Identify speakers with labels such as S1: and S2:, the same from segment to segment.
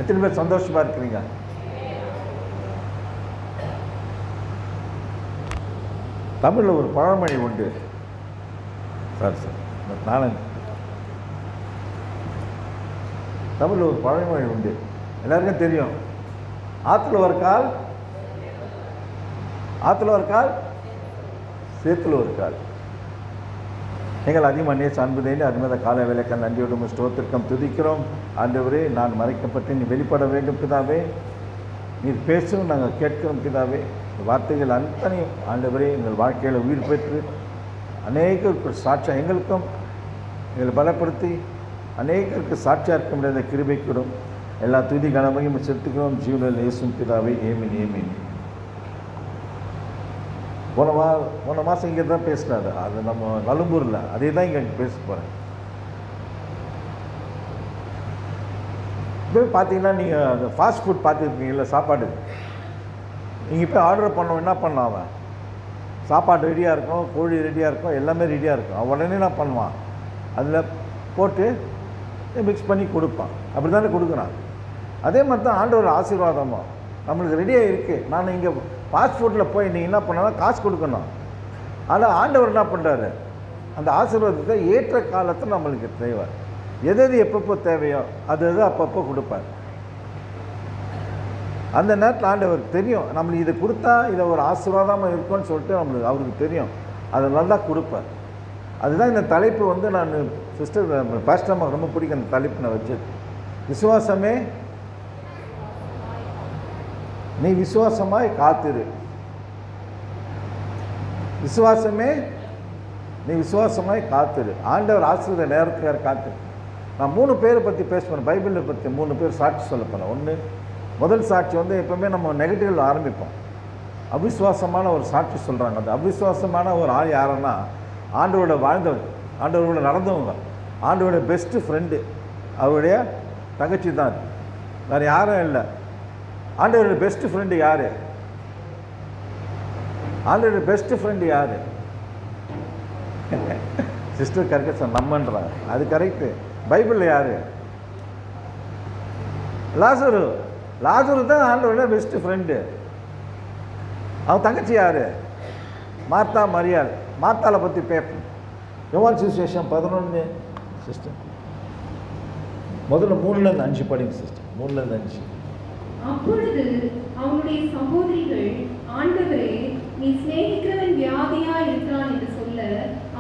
S1: எத்தனை பேர் சந்தோஷமாக இருக்கிறீங்க? தமிழில் ஒரு பழமொழி உண்டு. சார் நானே தமிழில் ஒரு பழமொழி உண்டு, எல்லாருக்கும் தெரியும். ஆற்றுல ஒரு கால், ஆற்றுல ஒரு கால், சேத்துல ஒரு கால். நீங்கள் அதிகமாக நேச அன்புதேன்னு அதுமாதிரி கால வேலைக்கால் நன்றியோடும் ஸ்தோத்திரம் துதிக்கிறோம். ஆண்டவரே, நான் மறைக்கப்பட்டு நீ வெளிப்பட வேண்டும் பிதாவே, நீர் பேசும் நாங்கள் கேட்கிறோம் பிதாவே. வார்த்தைகள் அத்தனையும் ஆண்டவரே எங்கள் வாழ்க்கையில் உயிர் பெற்று அநேகருக்கு சாட்சியாக எங்களுக்கும் எங்களை பலப்படுத்தி அநேகருக்கு சாட்சியாக இருக்க முடியாத கிருபைக்கூடும் எல்லா துதி கனமையும் செலுத்துக்கிறோம். ஜீவனில் இயேசுவின் பிதாவே, ஏமின் ஏமின். போன மாதம் இங்கே தான் பேசினாரு, அது நம்ம நலும்பூரில், அதே தான் இங்கே பேச போகிறேன். இப்போ பார்த்தீங்கன்னா நீங்கள் அந்த ஃபாஸ்ட் ஃபுட் பார்த்துருக்கீங்களா, சாப்பாடு நீங்கள் போய் ஆர்டர் பண்ணோம், என்ன பண்ணலாம்? அவன் சாப்பாடு ரெடியாக இருக்கும், கோழி ரெடியாக இருக்கும், எல்லாமே ரெடியாக இருக்கும். அவன் உடனே என்ன பண்ணுவான், அதில் போட்டு மிக்ஸ் பண்ணி கொடுப்பான். அப்படி தானே கொடுக்குறான். அதே மாதிரி தான் ஆண்டவர் ஆசீர்வாதமோ நம்மளுக்கு ரெடியாக இருக்குது. நான் இங்கே ஃபாஸ்ட் ஃபுட்டில் போய் நீங்கள் என்ன பண்ணாலும் காசு கொடுக்கணும். ஆனால் ஆண்டவர் என்ன பண்ணுறாரு, அந்த ஆசீர்வாதத்தை ஏற்ற காலத்தில் நம்மளுக்கு தேவை. எது எது எப்பப்போ தேவையோ அது எது அப்பப்போ கொடுப்பார். அந்த நேரத்தில் ஆண்டவருக்கு தெரியும் நம்மளுக்கு இதை கொடுத்தா இதை ஒரு ஆசீர்வாதமாக இருக்கும்னு சொல்லிட்டு நம்மளுக்கு அவருக்கு தெரியும், அதை நல்லா கொடுப்பார். அதுதான் இந்த தலைப்பு வந்து நான் சிஸ்டர் பாஸ்டர்மா ரொம்ப பிடிக்கும் அந்த தலைப்பு நான் வச்சது. விசுவாசமே நீ விசுவாசமாய் காத்திரு, விசுவாசமே நீ விசுவாசமாய் காத்திரு. ஆண்டவர் ஆசீர்வாத நேரத்துக்காக காத்திரு. நான் 3 பேரை பற்றி பேசுவேன், பைபிளை பற்றி 3 பேர் சாட்சி சொல்ல போனேன். ஒன்று, முதல் சாட்சி வந்து எப்போவுமே நம்ம நெகட்டிவில் ஆரம்பிப்போம். அவிசுவாசமான ஒரு சாட்சி சொல்கிறாங்க. அந்த அவிசுவாசமான ஒரு ஆள் யாருன்னா, ஆண்டவரோட வாழ்ந்தவங்க, ஆண்டவரோட நடந்தவங்க, ஆண்டவரோட பெஸ்ட்டு ஃப்ரெண்டு, அவருடைய தங்கச்சி தான், வேறு யாரும் இல்லை. ஆண்டவரோட பெஸ்ட்டு ஃப்ரெண்டு யார்? ஆண்டவரோட பெஸ்ட்டு ஃப்ரெண்டு யார்? சிஸ்டர் கரெக்டாக சார் நம்மன்றாங்க, அது கரெக்டு. பைபிளில் யார்? லாசரு. லாசரு தான் ஆண்டவரோட பெஸ்ட்டு ஃப்ரெண்டு. அவன் தங்கச்சி யார்? மார்த்தா மரியாள். மார்த்தாளை பற்றி பேப்போம். யோவான் சுவிசேஷம் 11 சிஸ்டர், முதல்ல 3-5 படிங்க சிஸ்டர். 3-5.
S2: அப்பொழுது அவனுடைய சகோதரிகள், ஆண்டவரே, நீ சிநேகிக்கிறவன் வியாதியா இருக்கிறான் என்று சொல்ல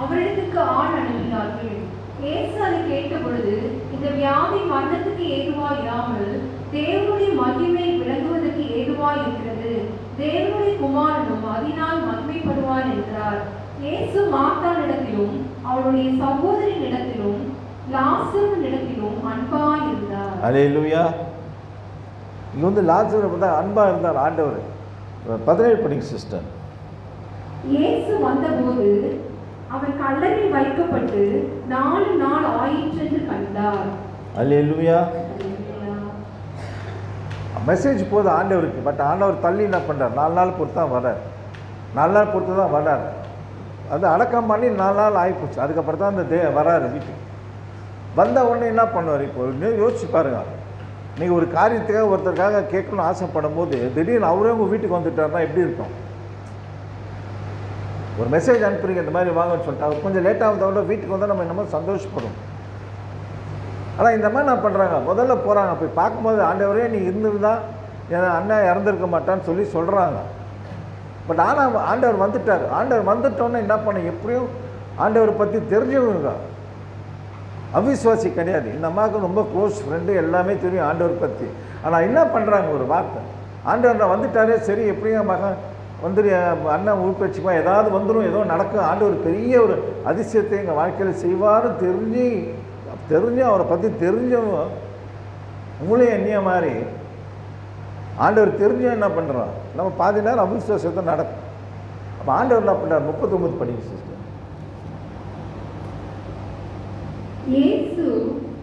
S2: அவரிடத்துக்கு ஆள் அனுப்பினார்கள். இயேசு அதை கேட்டபொழுது, இந்த வியாதி மரணத்துக்கு ஏதுவாய் இராமல் தேவனுடைய மகிமை விளங்குவதற்கு ஏதுவாய் இருக்கிறது, தேவனுடைய குமாரனும் அதனால் மகிமைப்படுவார் என்றார். இயேசு மார்த்தாளிடத்திலும் அவளுடைய சகோதரியிடத்திலும் லாசருவினிடத்திலும் அன்பாய் இருந்தார்.
S1: அல்லேலூயா. இங்கே வந்து லாசரு தான் அன்பாக இருந்தார் ஆண்டவர். 17 படிங்க சிஸ்டர்.
S2: இயேசு வந்தபோது அவன் கல்லறையில் வைக்கப்பட்டு 4 நாள் ஆயிற்றென்று கண்டார்.
S1: அல்லேலூயா. மெசேஜ் போது ஆண்டவருக்கு. பட் ஆண்டவர் தள்ளி என்ன பண்ணுறார், 4 நாள் பொறுத்து தான் வர்றார். 4 நாள் பொறுத்து தான் வர்றார். அது அடக்கம் பண்ணி 4 நாள் ஆகிப்போச்சு. அதுக்கப்புறம் தான் அந்த வராரு வீட்டுக்கு. வந்த உடனே என்ன பண்ணுவார்? இப்போ யோசிச்சு பாருங்கள். நீங்கள் ஒரு காரியத்துக்காக ஒருத்தருக்காக கேட்கணும்னு ஆசைப்படும் போது திடீர்னு அவரே உங்கள் வீட்டுக்கு வந்துட்டாருன்னா எப்படி இருக்கும்? ஒரு மெசேஜ் அனுப்புறீங்க, இந்த மாதிரி வாங்கன்னு சொல்லிட்டு அவர் கொஞ்சம் லேட்டாக வந்தோட வீட்டுக்கு வந்தால் நம்ம என்னமோ சந்தோஷப்படும். ஆனால் இந்த மாதிரி நான் பண்ணுறாங்க, முதல்ல போகிறாங்க, போய் பார்க்கும்போது ஆண்டவரே நீ இருந்திருந்தா என் அண்ணன் இறந்துருக்க மாட்டான்னு சொல்லி சொல்கிறாங்க. பட் ஆனால் ஆண்டவர் வந்துட்டார். ஆண்டவர் வந்துட்டோன்னே என்ன பண்ண, எப்படியும் ஆண்டவரை பற்றி தெரிஞ்சவங்க, அவிசுவாசி கிடையாது. இந்த அம்மாவுக்கு ரொம்ப க்ளோஸ் ஃப்ரெண்டு, எல்லாமே தெரியும் ஆண்டவர் பற்றி. ஆனால் என்ன பண்ணுறாங்க, ஒரு வார்த்தை, ஆண்டவர் நான் வந்துட்டாரே சரி, எப்படியும் மகன் வந்துடு, அண்ணன் உள்பட்சிமா ஏதாவது வந்துடும், ஏதோ நடக்கும், ஆண்டவர் பெரிய ஒரு அதிசயத்தை எங்கள் வாழ்க்கையில் செய்வாரும் தெரிஞ்சு அவரை பற்றி தெரிஞ்சவங்க உங்களையும் என்னைய மாதிரி ஆண்டவர் தெரிஞ்சும் என்ன பண்ணுறோம், நம்ம பாதி நேரம் அவிசுவாசத்தை நடக்கும். அப்போ ஆண்டவர் என்ன பண்ணுறார்? 39 படிங்க சிஸ்டர்.
S2: இயேசு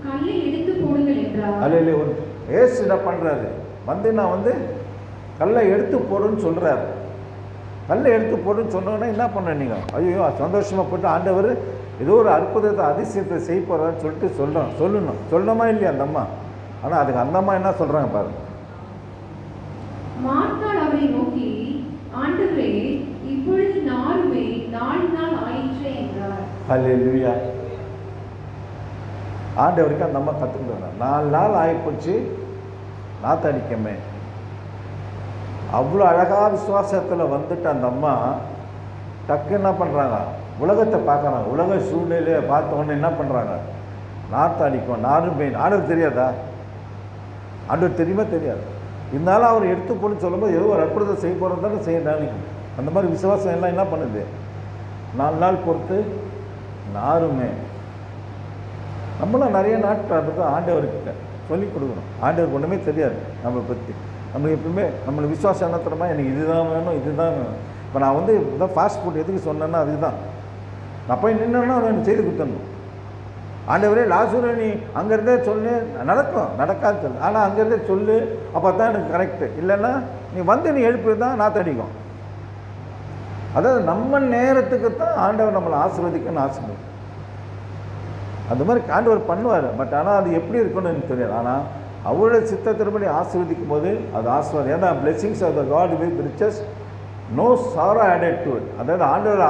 S2: கல்லை எடுத்து போடுங்கள் என்றார்.
S1: அல்ல ஒரு ஏசு என்ன பண்ணுறாரு, நான் வந்து கல்லை எடுத்து போடுன்னு சொல்கிறாரு. கல்லை எடுத்து போடுன்னு சொன்னோன்னா என்ன பண்ண நீங்கள், ஐயோ சந்தோஷமாக போட்டு ஆண்டவர் ஏதோ ஒரு அற்புதத்தை அதிசயத்தை செய்ய போகிறான்னு சொல்லிட்டு சொல்லணும். சொல்லணுமா இல்லையா? அந்த அம்மா ஆனால் அதுக்கு அந்த அம்மா என்ன சொல்கிறாங்க பாருங்க.
S2: மார்த்தாள் அவரை நோக்கி, ஆண்டவரே, இப்பொழுது நாளுமே 4 நாள் ஆயிற்றே என்றார்.
S1: அல்லேலூயா. ஆண்டவருக்கு அந்த அம்மா கற்றுக்கிட்டு 4 நாள் ஆகிப்போச்சு நாத்தடிக்கமே. அவ்வளோ அழகாக விசுவாசத்தில் வந்துட்டு அந்த அம்மா டக்கு என்ன பண்ணுறாங்க, உலகத்தை பார்க்குறாங்க. உலக சூழ்நிலையை பார்த்த உடனே என்ன பண்ணுறாங்க, நாத்தடிக்கும் நாரும் பெயின். ஆண்டவர் தெரியாதா? ஆண்டவர் தெரியுமா? தெரியாது. இருந்தாலும் அவர் எடுத்து போன்னு சொல்லும்போது ஏதோ ஒரு அற்புதத்தை செய்ய போகிறது தானே செய்ய. அந்த மாதிரி விசுவாசம் எல்லாம் என்ன பண்ணுது, 4 நாள் பொறுத்து நாருமே. நம்மளாம் நிறைய நாட்கள் அப்படி தான் ஆண்டவர்கிட்ட சொல்லிக் கொடுக்கணும். ஆண்டவருக்கு ஒன்றுமே தெரியாது நம்மளை பற்றி. நம்மளுக்கு எப்பவுமே நம்மளை விசுவாசம் என்ன தரமா, எனக்கு இதுதான் வேணும் இதுதான் வேணும். இப்போ நான் வந்து இதான் ஃபாஸ்ட் ஃபுட் எதுக்கு சொன்னேன்னா அதுதான். நான் போய் நின்னேன்னா அதை எனக்கு செய்து கொடுத்துடணும். ஆண்டவரே லாசூரை நீ அங்கேருந்தே சொல்லு, நடக்கும் நடக்காது சொல்லு, ஆனால் அங்கேருந்தே சொல்லு, அப்போ தான் எனக்கு கரெக்டு. இல்லைன்னா நீ வந்து நீ எழுப்பி தான் நாத்தடிக்கும். அதாவது நம்ம நேரத்துக்கு தான் ஆண்டவர் நம்மளை ஆசீர்வதிக்கணும்னு ஆசைப்படுது. அந்த மாதிரி ஆண்டவர் பண்ணுவார். பட் ஆனால் அது எப்படி இருக்குன்னு எனக்கு தெரியாது. ஆனால் அவருடைய சித்தத்தின்படி ஆசீர்வதிக்கும் போது அது ஆசீர்வாதம். ஏன்னா blessings of the God with riches no sorrow added to it. அதாவது ஆண்டவர்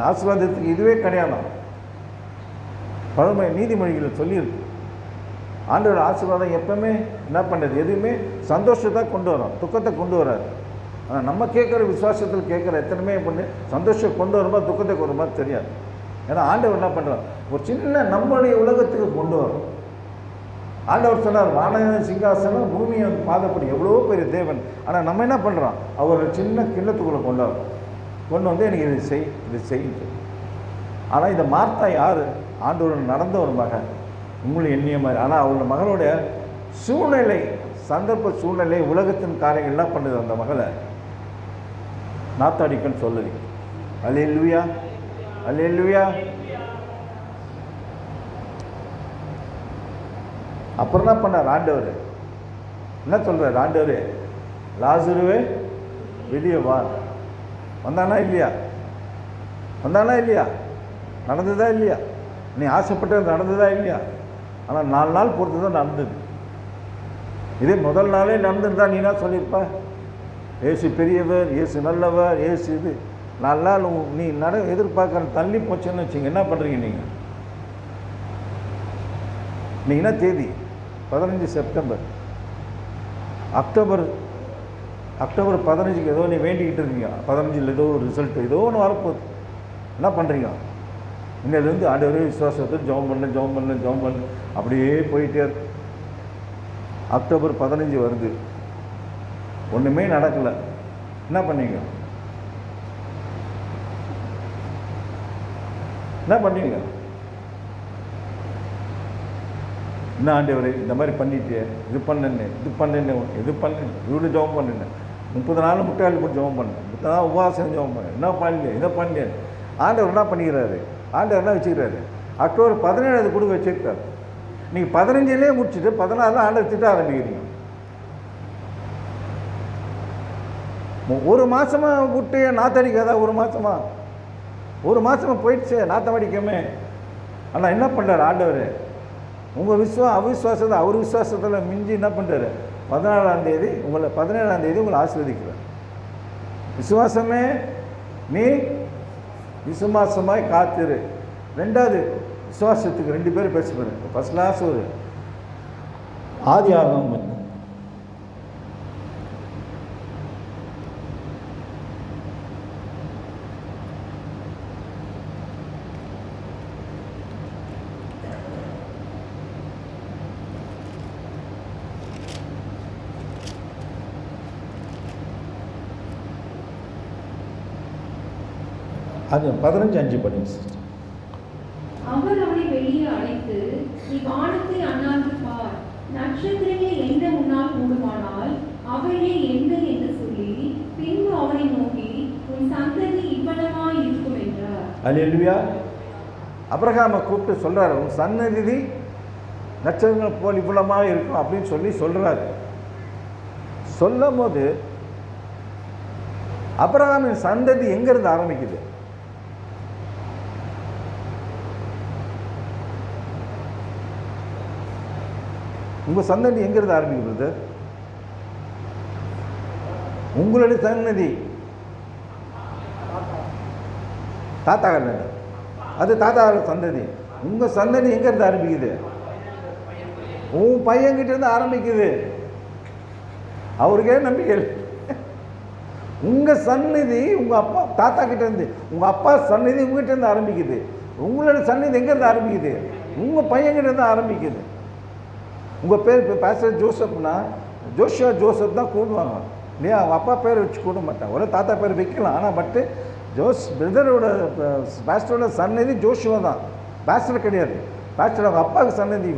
S1: ஆசீர்வாதத்துக்கு இதுவே கிடையாது. பழமை நீதிமொழிகளில் சொல்லியிருக்கு. ஆண்டவர் ஆசீர்வாதம் எப்பவுமே என்ன பண்ணுறது, எதுவுமே சந்தோஷத்தை கொண்டு வரும், துக்கத்தை கொண்டு வராது. ஆனால் நம்ம கேட்குற விசுவாசத்தில் கேட்குற எத்தனைமே பண்ணி சந்தோஷம் கொண்டு வரும்போது துக்கத்தை கொண்டு வரும்போது தெரியாது. ஏன்னா ஆண்டவர் என்ன பண்ணுறார், ஒரு சின்ன நம்மளுடைய உலகத்துக்கு கொண்டு வரும். ஆண்டவர் சொன்னார், வான சிங்காசனம் பூமியை பாதப்படி எவ்வளோ பெரிய தேவன். ஆனால் நம்ம என்ன பண்ணுறோம், அவர் சின்ன கிண்ணத்துக்குள்ளே கொண்டு வந்து எனக்கு இது செய்யுது. ஆனால் இந்த மார்த்தா யார், ஆண்டவர் நடந்த ஒரு மகன், உங்களும் எண்ணிய மாதிரி. ஆனால் அவங்களோட மகனுடைய சூழ்நிலை, சந்தர்ப்ப சூழ்நிலை, உலகத்தின் காரியங்கள் என்ன பண்ணுது, அந்த மகளை நாத்தாடிக்கன்னு சொல்லுது. அல்லேலூயா அல்லேலூயா. அப்புறம் என்ன பண்ணார் ஆண்டவர், என்ன சொல்கிறார் ஆண்டவர், லாசருவே வெளியே வா. வந்தானா இல்லையா, வந்தானா இல்லையா, நடந்ததா இல்லையா, நீ ஆசைப்பட்டது நடந்ததா இல்லையா. ஆனால் 4 நாள் பொறுத்து தான் நடந்தது. இதே முதல் நாளே நடந்துருந்தா நீ என்ன சொல்லியிருப்ப, ஏசு பெரியவர், ஏசு நல்லவர், ஏசு இது. 4 நாள் நீ எதிர்பார்க்குற தள்ளி போச்சுன்னு வச்சுங்க, என்ன பண்ணுறீங்க நீங்கள்? நீங்கள் என்ன தேதி, 15 செப்டம்பர், அக்டோபர் 15க்கு ஏதோ நீ வேண்டிக்கிட்டு இருக்கீங்க. 15 ஏதோ ஒரு ரிசல்ட்டு ஏதோ ஒன்று வரப்போகுது. என்ன பண்ணுறீங்க, இன்னிலேருந்து ஆண்டவரே விசுவாசத்தை ஜெபம் பண்ணு அப்படியே போயிட்டே இருக்கு. அக்டோபர் 15 வருது, ஒன்றுமே நடக்கலை. என்ன பண்ணீங்க, என்ன பண்ணுவீங்க? என்ன ஆண்டவரே இந்த மாதிரி பண்ணிட்டே, இது பண்ணு இவ்வளோ ஜெபம் பண்ணுங்க. 30 நாள் முட்டையாளி போட்டு ஜெபம் பண்ணேன், 30 நாள் உபவாசம் ஜெபம் பண்ணேன், என்ன பண்ணல இதை பண்ணேன். ஆண்டவர் என்ன பண்ணிக்கிறாரு, ஆண்டவர் என்ன வச்சுக்கிறாரு, அக்டோபர் 17 கொடுக்க வச்சிருக்காரு. நீங்கள் 15லே முடிச்சுட்டு 14 ஆண்டவர் திட்ட ஆரம்பிக்கிறீங்க. ஒரு மாதமாக விட்டு நாத்தடிக்காதா, ஒரு மாதமாக போயிடுச்சு நாத்தம் அடிக்கமே. ஆனால் என்ன பண்ணுறாரு ஆண்டவர், உங்கள் அவிசுவாசத்தை அவர் விசுவாசத்தில் மிஞ்சி என்ன பண்ணுறாரு, 17ஆம் தேதி உங்களை ஆசீர்வதிக்கிறார். விசுவாசமே நீ விசுவாசமாய் காத்திரு. 2வது விசுவாசத்துக்கு 2 பேர் பேசுவார். ஃபர்ஸ்ட் கிளாஸ் ஒரு ஆதியாகமம், அது 15:5 படிங்க சிஸ்டர்.
S2: அவர் அவனை வெளியே அழைத்து, நீ வானத்தை அண்ணாந்து பார், நட்சத்திரங்கள் எந்த முன்னால் கூடுமானால் அவையே எந்த என்று சொல்லி, பின்பு அவனை நோக்கி, உன் சந்ததி இவ்வளவாய் இருக்கும் என்றார்.
S1: அல்லேலூயா. ஆபிரகாமை கூப்பிட்டு சொல்றாரு, உன் சன்னதி நட்சத்திரங்கள் போல் இவ்வளமாக இருக்கும் அப்படின்னு சொல்றாரு. சொல்லும் போது ஆபிரகாமின் சந்ததி எங்கிருந்து ஆரம்பிக்குது, உங்கள் சந்ததி எங்கேருந்து ஆரம்பிக்கிறது? உங்களுடைய சன்னதி தாத்தா கல்லது, அது தாத்தாவோட சந்ததி. உங்கள் சந்ததி எங்கேருந்து ஆரம்பிக்குது? உன் பையன்கிட்ட இருந்து ஆரம்பிக்குது. அவருக்கே நம்பிக்கை இல்லை. உங்கள் சன்னதி உங்கள் அப்பா தாத்தா கிட்ட இருந்து, உங்கள் அப்பா சன்னதி உங்ககிட்ட இருந்து ஆரம்பிக்குது. உங்களோட சன்னதி எங்கேருந்து ஆரம்பிக்குது? உங்கள் பையன்கிட்ட இருந்து ஆரம்பிக்குது. உங்கள் பேர் இப்போ பாஸ்டர் ஜோசப்னா ஜோஷியா ஜோசப் தான் கூடுவாங்க இல்லையா? அவங்க அப்பா பேர் வச்சு கூட மாட்டாங்க. ஒரு தாத்தா பேர் வைக்கலாம். ஆனால் பட்டு பிரதரோட பாஸ்டரோட சன்னதி ஜோஷுவா தான், பாஸ்டர் கிடையாது. பாஸ்டர் அவங்க அப்பாவுக்கு சன்னதி.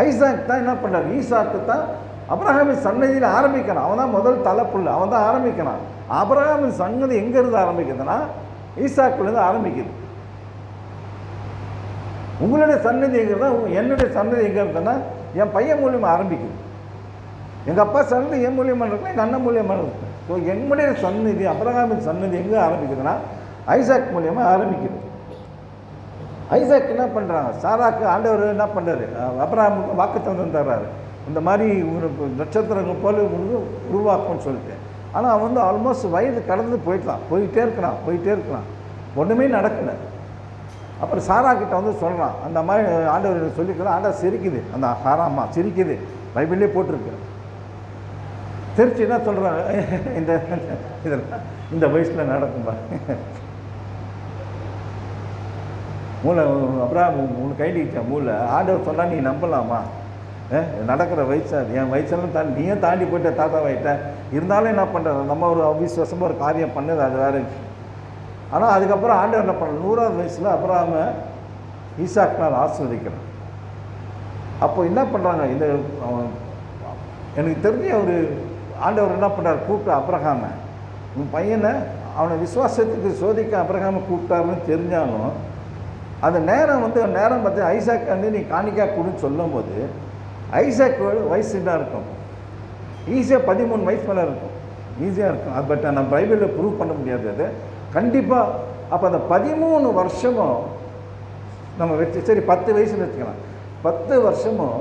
S1: ஐசாக் தான் என்ன பண்ணுறாரு? ஈசாக்கு தான் அப்ரஹாமின் சன்னதியில் ஆரம்பிக்கிறான். அவன் தான் முதல் தலைப்புள்ள, அவன் தான் ஆரம்பிக்கிறான். அப்ரஹாமின் சன்னதி எங்கேருந்து ஆரம்பிக்குதுன்னா ஈசாக்குலேருந்து ஆரம்பிக்குது. உங்களுடைய சன்னதி எங்கிறதா, என்னுடைய சன்னதி எங்கே இருந்ததுன்னா என் பையன் மூலியமாக ஆரம்பிக்குது. எங்கள் அப்பா சன்னதி என் மூலியமாக இருக்கும், எங்கள் அண்ணன் மூலியமாக இருக்கும். ஸோ என்னுடைய சன்னதி அப்ரஹாமின் சன்னதி எங்கே ஆரம்பிக்குதுன்னா ஐசாக் மூலியமாக ஆரம்பிக்குது. ஐசாக் என்ன பண்ணுறாங்க? சாராக்கு ஆண்டவர் என்ன பண்ணுறாரு? அப்ரஹாமுக்கு வாக்குத்தத்தம் தர்றாரு, இந்த மாதிரி ஒரு நட்சத்திரங்கள் போல உருவாக்கும்னு சொல்லிட்டு. ஆனால் அவன் வந்து ஆல்மோஸ்ட் வயது கடந்து போயிட்டே இருக்கிறான். ஒன்றுமே நடக்கலை. அப்புறம் சாரா கிட்ட வந்து சொல்கிறான், அந்த மாதிரி ஆண்டவர் சொல்லிக்கலாம். ஆண்டவர் சிரிக்குது, அந்த சாராம்மா சிரிக்குது, பைபிள்லேயே போட்டிருக்கு. சிரிச்சு என்ன சொல்கிறாங்க? இதெல்லாம் இந்த வயசில் நடக்கும்பா. மூளை அப்புறம் உனக்கு கைடிச்சா மூளை. ஆண்டவர் சொன்னால் நீ நம்பலாமா? நடக்கிற வயசு அது. என் வயசெல்லாம் தாண்டி நீயே தாண்டி போயிட்ட, தாத்தாவாயிட்ட. இருந்தாலும் என்ன பண்ணுறது? நம்ம ஒரு அவிசுவாசமாக ஒரு காரியம் பண்ணது, அது வேறு. ஆனால் அதுக்கப்புறம் ஆண்டவர் என்ன பண்ண 100வது வயசில் அப்புறம் ஈசாக்கினால் ஆசீர்வதிக்கிறான். அப்போ என்ன பண்ணுறாங்க? இந்த எனக்கு தெரிஞ்ச ஒரு ஆண்டவர் என்ன பண்ணுறாரு? கூப்பிட்டு அப்ரஹாமை, உன் பையனை அவனை விசுவாசத்துக்கு சோதிக்க அப்ரஹாமை கூப்பிட்டாருன்னு தெரிஞ்சாலும் அந்த நேரம் பார்த்து ஐசாக் வந்து நீ காணிக்கா கொடுன்னு சொல்லும் போது ஐசாக் வயசு என்ன இருக்கும்? ஈஸியாக 13 வயசு மேலே இருக்கும், ஈஸியாக இருக்கும். அது பட் நம்ம பைபிளில் ப்ரூவ் பண்ண முடியாது அது கண்டிப்பாக. அப்போ அந்த 13 வருஷமும் நம்ம வச்சு, சரி 10 வயசுன்னு வச்சுக்கலாம், 10 வருஷமும்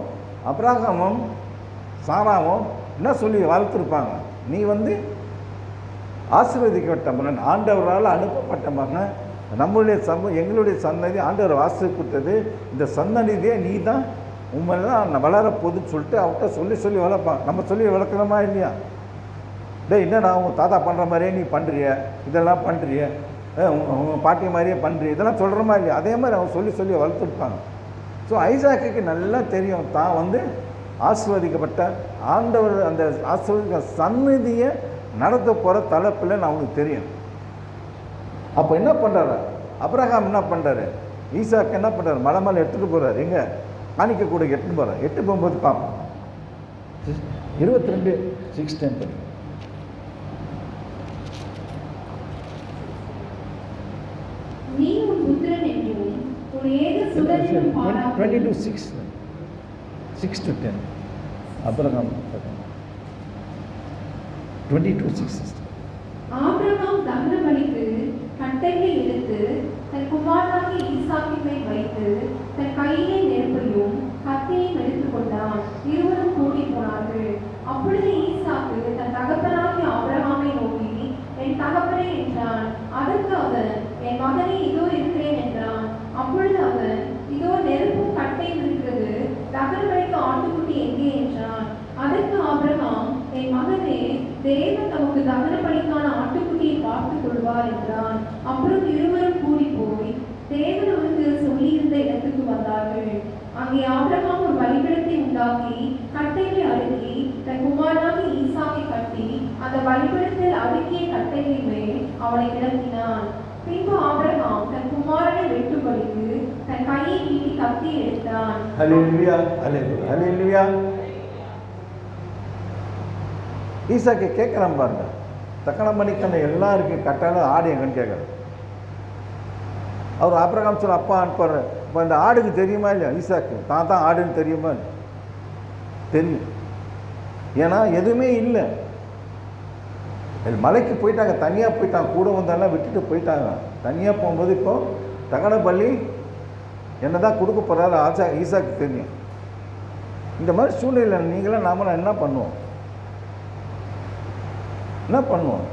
S1: அப்ரஹாமும் சாராவும் என்ன சொல்லி வளர்த்துருப்பாங்க? நீ வந்து ஆசீர்வதிக்கப்பட்ட மகன், ஆண்டவரால் அனுப்பப்பட்ட மகன், நம்மளுடைய எங்களுடைய சன்னதி ஆண்டவர் ஆசீர்வதித்தது, இந்த சன்னதியே நீ தான், உண்மை தான் வளரப்போகுதுன்னு சொல்லிட்டு அவர்கிட்ட சொல்லி வளர்ப்பாங்க. நம்ம சொல்லி வளர்க்குறோமா இல்லையா? என்னடா உங்கள் தாத்தா பண்ணுற மாதிரியே நீ பண்ணுறிய, இதெல்லாம் பண்ணுறிய, உங்கள் பாட்டி மாதிரியே பண்ணுறிய, இதெல்லாம் சொல்கிறோமா இல்லையா? அதே மாதிரி அவங்க சொல்லி வளர்த்துருப்பாங்க. ஸோ ஐசாக்கு நல்லா தெரியும் தான் வந்து ஆசீர்வதிக்கப்பட்ட ஆண்டவர், அந்த ஆசீர்வதிக்க சந்நிதியை நடத்த போகிற தலைப்பில் நான் அவனுக்கு தெரியும். அப்போ என்ன பண்ணுறாரு? அப்ரஹாம் என்ன பண்ணுறாரு? ஈசாக்கு என்ன பண்ணுறாரு? மலை மேலே எடுத்துகிட்டு போகிறார். எங்கே? காணிக்க கூட எடுத்துகிட்டு போகிறார். எட்டு போகும்போது பார்ப்போம். 22:6 படி.
S2: நீ உன் புத்திரன் என்றும் உன் ஏக சுதனிலும் பாராமல்
S1: 22:6 அப்ரஹாம் 22:6.
S2: ஆபிரகாம் தகன பலிக்கு கட்டையை எடுத்து தன் குமாரனாகிய ஈசாக்கின் மேல் வைத்து தன் கையிலே நெருப்பையும் கத்தியையும் எடுத்துக்கொண்டான். இருவரும் கூடி போனார்கள். அப்பொழுது ஈசாக்கு தன் தகப்பனாகிய ஆபிரகாமை நோக்கி, என் தகப்பனே என்றான். அதற்கு அவன், என் மகனே இதோ இருக்கிறேன் என்றான். அப்பொழுது அவன், இதோ நெருப்பும் கட்டையும் இருக்கிறது, தகன பலிக்கு ஆட்டுக்குட்டி எங்கே என்றான். அதற்கு ஆபிரகாம், என் மகனே, தேவன் தமக்கு தகன பலிக்கான ஆட்டுக்குட்டியை பார்த்துக் கொள்வார் என்றான். அப்புறம் இருவரும் கூடி போய் தேவன் அவனுக்கு சொல்லியிருந்த இடத்துக்கு வந்தார்கள். அங்கே ஆபிரகாம் ஒரு பலிபீடத்தை உண்டாக்கி கட்டைகளை அடுக்கி தன் குமாரனாகிய ஈசாக்கை கட்டி அந்த பலிபீடத்தில் அடுக்கிய கட்டைகளின் மேல் அவனை கிடத்தினான். பின்பு ஆபிரகாம் தன் குமாரனை வெட்டும்படிக்கு தன் கையை நீட்டி கத்தி எடுத்தான்.
S1: ஹல்லேலூயா, ஹல்லேலூயா, ஹல்லேலூயா. ஈசாக்கு கேட்குறான் பாருங்க, தக்கன மணிக்கான எல்லாருக்கும் கட்டாலும் ஆடு எங்கன்னு கேட்குறாரு. அவர் ஆபிரகாம் சொல்ல அப்பா அனுப்புறாரு. இப்போ இந்த ஆடுக்கு தெரியுமா இல்லையா? ஈசாக்கு தான் ஆடுன்னு தெரியுமா? தெரியும். ஏன்னா எதுவுமே இல்லை, மலைக்கு போயிட்டாங்க, தனியாக போயிட்டாங்க, கூட வந்தாலும் விட்டுட்டு போயிட்டாங்க. தனியாக போகும்போது இப்போ தகன பலி என்ன தான் கொடுக்க போகிறாரு ஈசாக்கு தெரியும். இந்த மாதிரி சூழ்நிலை நீங்களாம் நாமளாம் என்ன பண்ணுவோம்? என்ன பண்ணுவோம்?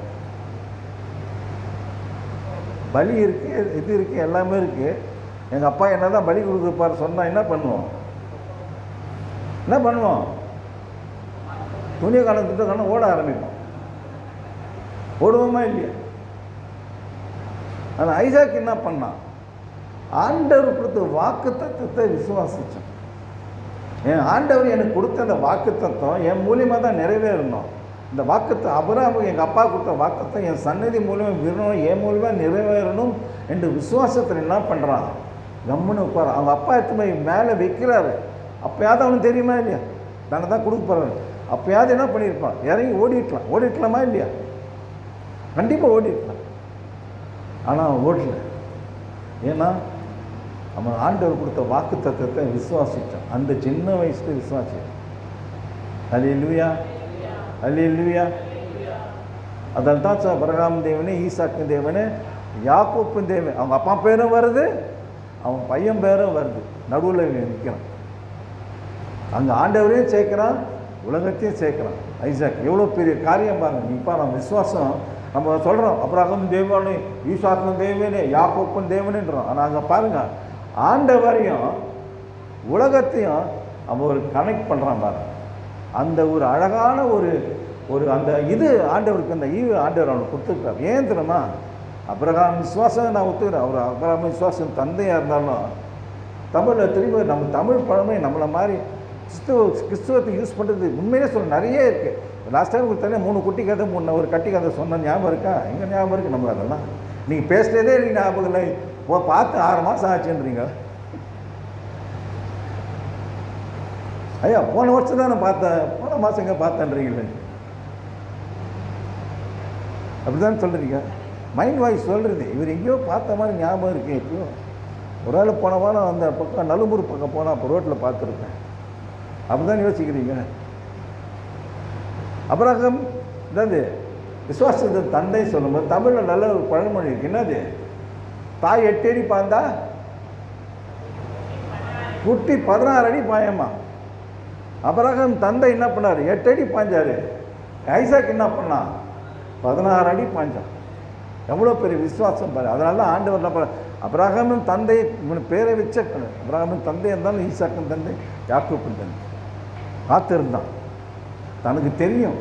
S1: பலி இருக்குது, இது இருக்குது, எல்லாமே இருக்குது. எங்கள் அப்பா என்ன தான் பலி கொடுக்குப்பார் சொன்னால் என்ன பண்ணுவோம்? என்ன பண்ணுவோம்? துணியை கணக்கிட்டு கணக்கு ஓட ஆரம்பிப்போம். ஓடுவோமா இல்லையா? ஆனால் ஐசாக் என்ன பண்ணான்? ஆண்டவர் கொடுத்த வாக்கு தத்துவத்தை விசுவாசித்தான். என் ஆண்டவர் எனக்கு கொடுத்த அந்த வாக்கு தத்துவம் என் மூலியமாக தான் நிறைவேறணும். இந்த வாக்குத்தை அபிரகாமுக்கு எங்கள் அப்பா கொடுத்த வாக்குத்தை என் சன்னதி மூலியமாக விரணும், என் மூலியமாக நிறைவேறணும் என்று விசுவாசத்தில் என்ன பண்ணுறான்? கம்முன்னு உட்கார. அவங்க அப்பா எடுத்து மேலே வைக்கிறாரு. அப்போயாவது அவனுக்கு தெரியுமா இல்லையா? தானே தான் கொடுக்க போகிறாரு. அப்போயாவது என்ன பண்ணியிருப்பான்? இறங்கி ஓடிட்டலாமா இல்லையா? கண்டிப்பாக ஓடிட்டலாம். ஆனால் அவன் ஓடல. ஏன்னா அவன் ஆண்டவர் கொடுத்த வாக்கு தத்துவத்தை விசுவாசித்தான். அந்த சின்ன வயசுல விசுவாசித்தான். அல்லேலூயா, அல்லேலூயா. அதில் தான் அபிரகாம் தேவனே, ஈசாக்கு தேவனே, யாக்கோப்பு தேவன். அவங்க அப்பா பேரும் வருது, அவன் பையன் பேரும் வருது. நடுவில் நிற்கிறான். அங்கே ஆண்டவரையும் சேர்க்கிறான், உலகத்தையும் சேர்க்கிறான். ஐசாக் எவ்வளோ பெரிய காரியம் பாருங்க. இப்போ நம்ம விசுவாசம் நம்ம சொல்கிறோம் அபிரகாம் தேவனே, ஈசாக்கும் தேவனே, யாக்கோப்பும் தேவனேன்றோம். ஆனால் அங்கே பாருங்கள், ஆண்டவரையும் உலகத்தையும் அவன் ஒரு கனெக்ட் பண்ணுறான் பாருங்க. அந்த ஒரு அழகான ஒரு அந்த இது ஆண்டவருக்கு அந்த ஈவு ஆண்டவர் அவனுக்கு கொடுத்துருக்கார். ஏன் தெரியுமா? அபிரகாம் விசுவாசம் நான் ஒத்துக்கிறேன். அவர் அபிரகாம் விசுவாசம் தந்தையாக இருந்தாலும் தமிழில் திரும்ப நம்ம தமிழ் பழமை நம்மளை மாதிரி கிறிஸ்துவத்தை யூஸ் பண்ணுறது உண்மையிலே சொல்ல நிறைய இருக்குது. லாஸ்ட் டைம் உங்களுக்கு தனியாக 3 குட்டி கதை ஒரு கட்டி கதை சொன்ன ஞாபகம் இருக்கா? எங்கே ஞாபகம் இருக்குது நம்ம அதெல்லாம்? நீங்கள் பேசுகிறதே நீங்கள் ஞாபகம் இல்லை. பார்த்து 6 மாதம் ஆச்சுன்றீங்க. ஐயா போன வருஷம் தான் நான் பார்த்தேன், போன மாதம் எங்கே பார்த்தேன்றீங்களே, அப்படி தான் சொல்கிறீங்க. மைண்ட் வாய்ஸ் சொல்கிறது. இவர் எங்கேயோ பார்த்த மாதிரி ஞாபகம் இருக்குது. எப்பயோ ஒரு ஆள் போன வாரம் அந்த பக்கம் நலும்பூர் பக்கம் போனால் அப்போ ரோட்டில் பார்த்துருப்பேன். அப்படி தான் யோசிக்கிறீங்க. அபிரகாம் என்னது விசுவாசத்தை தந்தை சொல்லும்போது தமிழில் நல்ல ஒரு பழமொழி இருக்குது. என்னது? தாய் 8 அடி பாய்ந்தா குட்டி 16 அடி பாயம்மா. அபிரகாம் தந்தை என்ன பண்ணார்? 8 அடி பாய்ஞ்சார். ஐசாக் என்ன பண்ணான்? 16 அடி பாய்ஞ்சான். எவ்வளோ பெரிய விசுவாசம் பாரு. அதனால தான் ஆண்டவர் என்ன பண்ண, அபிரகாமின் தந்தை இவனு பேரை வச்ச அபிரகாமின் தந்தை இருந்தாலும் ஈசாக்கின் தந்தை, யாக்கோப்பின் தந்தை காத்திருந்தான். தனக்கு தெரியும்,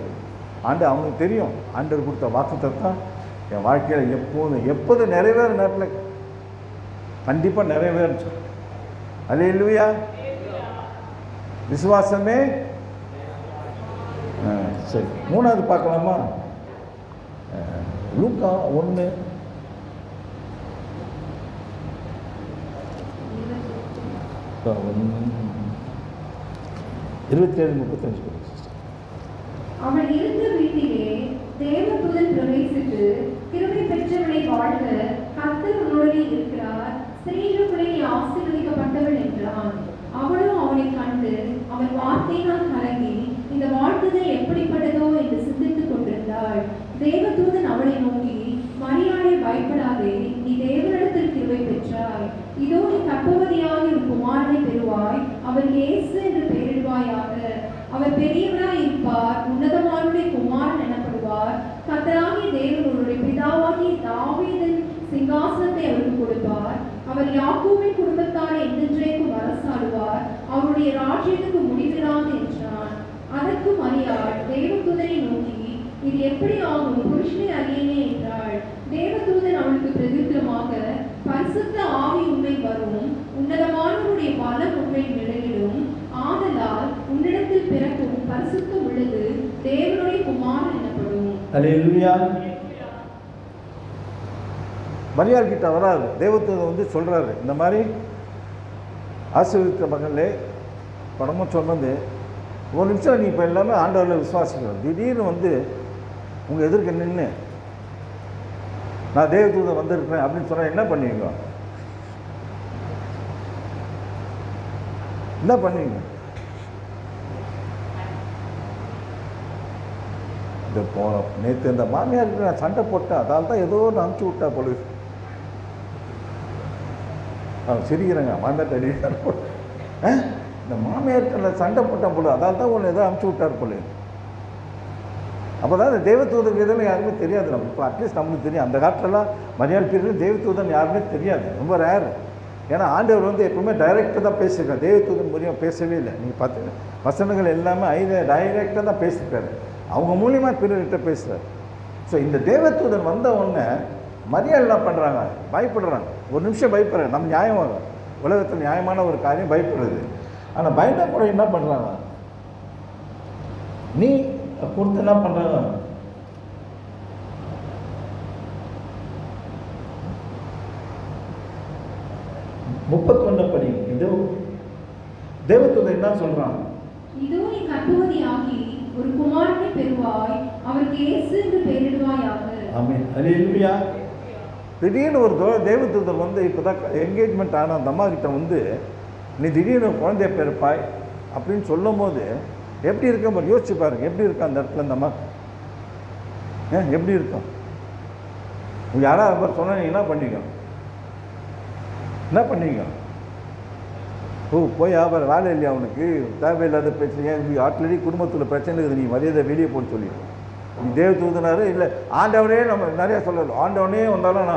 S1: அவனுக்கு தெரியும் ஆண்டவர் கொடுத்த வாக்குத்தத்தம் என் வாழ்க்கையில் எப்போது நிறைவேற நேரத்தில் கண்டிப்பாக நிறைவேறுச்சு. அல்லேலூயா. விசுவாசமே. சரி, 3வது பார்க்கலாமா? லூக்கா 1 27-35.
S2: அவன் இருந்த வீட்டிலே தேவதூதன் பிரவேசித்து, கிருபை பெற்றவளை வாழ்க, கர்த்தர் உன்னோடே இருக்கிறார், ஸ்திரீகளுக்குள்ளே நீ ஆசீர்வதிக்கப்பட்டவள் என்றான். அவளும் அவனை கண்டு அவன் வார்த்தையினால் கலங்கி இந்த வாழ்த்துதல் எப்படிப்பட்டதோ என்று சிந்தித்துக் கொண்டிருந்தாள். தேவதூதன் அவளை நோக்கி, மரியாளே, பயப்படாதே, நீ தேவனிடத்தில் கிருபை பெற்றாய். இதோ நீ கர்ப்பவதியாகி ஒரு குமாரனை பெறுவாய், அவர் இயேசு என்று பெயரிடுவாயாக. அவர் பெரியவராய் இருப்பார், உன்னதமானுடைய குமாரன் எனப்படுவார். கர்த்தராகிய தேவன் அவருடைய பிதாவாகிய தாவீதின் சிங்காசனத்தை அவருக்கு கொடுப்பார். அவர் யாக்கோபின் குடும்பத்தாரை என்றென்றைக்கும் அரசாடுவார், அவருடைய ராஜ்யத்துக்கு முடிவிராது என்றான். அதற்கு மரியாள் தேவதூதனை நோக்கி, இது எப்படி ஆகும்? புருஷனை அறியேனே என்றாள். தேவதூதன் அவளுக்கு பிரதித்திரமாக, பரிசுத்த ஆவி உன்னை வரும், உன்னதமானவருடைய பலம் உன்னை நிழலிடும். ஆதலால் உன்னிடத்தில் பிறக்கும் பரிசுத்தம் உள்ளது தேவனுடைய குமாரன் எனப்படும்.
S1: அல்லேலூயா. மரியாள் கிட்ட வராது. தேவதூதன் சொல்றாரு, இந்த மாதிரி ஆசீர்வதித்த மகளே, படமும் சொன்னது ஒரு நிமிஷம் நீ இப்போ எல்லாமே ஆண்டவரில் விசுவாசிக்கிறோம். திடீர்னு உங்கள் எதிர்க்க நின்று நான் தேவதூதன் வந்திருக்கிறேன் அப்படின்னு சொன்னால் என்ன பண்ணுவீங்க? என்ன பண்ணுவீங்க? இந்த நேற்று இந்த மாமியாருக்கு நான் சண்டை போட்டேன், அதால் தான் ஏதோ ஒன்று அனுப்பிச்சி விட்டா பொழுது. அவன் சிரிக்கிறாங்க, மாமியார் அடி இந்த மாமியார்கிட்ட சண்டை போட்டான் போல, அதால் தான் ஒன்று ஏதோ அமுச்சு விட்டார் போல. அப்போ தான் இந்த தெய்வதூதன் இதெல்லாம் யாருமே தெரியாது. நம்ம இப்போ அட்லீஸ்ட் நம்மளுக்கு தெரியும். அந்த காலத்துலலாம் மரியாதை பீரியடில் தெய்வதூதன் யாருமே தெரியாது, ரொம்ப ரேர். ஏன்னா ஆண்டவர் வந்து எப்பவுமே டைரெக்டாக தான் பேசியிருக்காரு. தெய்வதூதன் மூலியமாக பேசவே இல்லை. நீங்கள் பார்த்து வசனங்கள் எல்லாமே டைரெக்டாக தான் பேசியிருக்காரு. அவங்க மூலியமாக பிறர்கிட்ட பேசுகிறார். ஸோ இந்த தேவதூதன் வந்த உடனே மரியாதை என்ன பண்ணுறாங்க, பயப்படுறாங்க. ஒரு நிமிஷம் பயப்படுறாங்க. நம்ம நியாயமாக உலகத்தில் நியாயமான ஒரு காரியம் பயப்படுறது. ஆனால் பயந்தா கூட என்ன பண்ணுறாங்க, நீ கொடுத்து என்ன பண்ணுறாங்க, முப்பத்தொன்னு படி. இது தேவதூதன் என்ன சொல்றான்,
S2: இதோ நீ கர்ப்பவதியாகி ஒரு குமாரனை பெறுவாய், அவருக்கு இயேசு என்று பெயரிடுவாயாக.
S1: ஆமென், அல்லேலூயா. திடீர்னு ஒரு தேவதூதன் வந்து இப்போ தான் என்கேஜ்மெண்ட் ஆன அந்த அம்மா கிட்ட வந்து நீ திடீர்னு குழந்தைய பிறப்பாய் அப்படின்னு சொல்லும் போது எப்படி இருக்க மாதிரி யோசிச்சு பாருங்க. எப்படி இருக்கா அந்த இடத்துல அந்த அம்மா, எப்படி இருக்கும்? யாராவது அவர் சொன்ன நீங்க என்ன பண்ணீங்க, என்ன பண்ணீங்க? ஓ போய் அவர் வேலை இல்லையா அவனுக்கு, தேவையில்லாத பிரச்சனை, ஆல்ரெடி குடும்பத்தில் பிரச்சனை இருக்குது, நீ மரியாதை வெளியே போன்னு சொல்லி நீ தேவதூதனாரு இல்லை ஆண்டவனே நம்ம நிறையா சொல்லலாம். ஆண்டவனே வந்தாலும்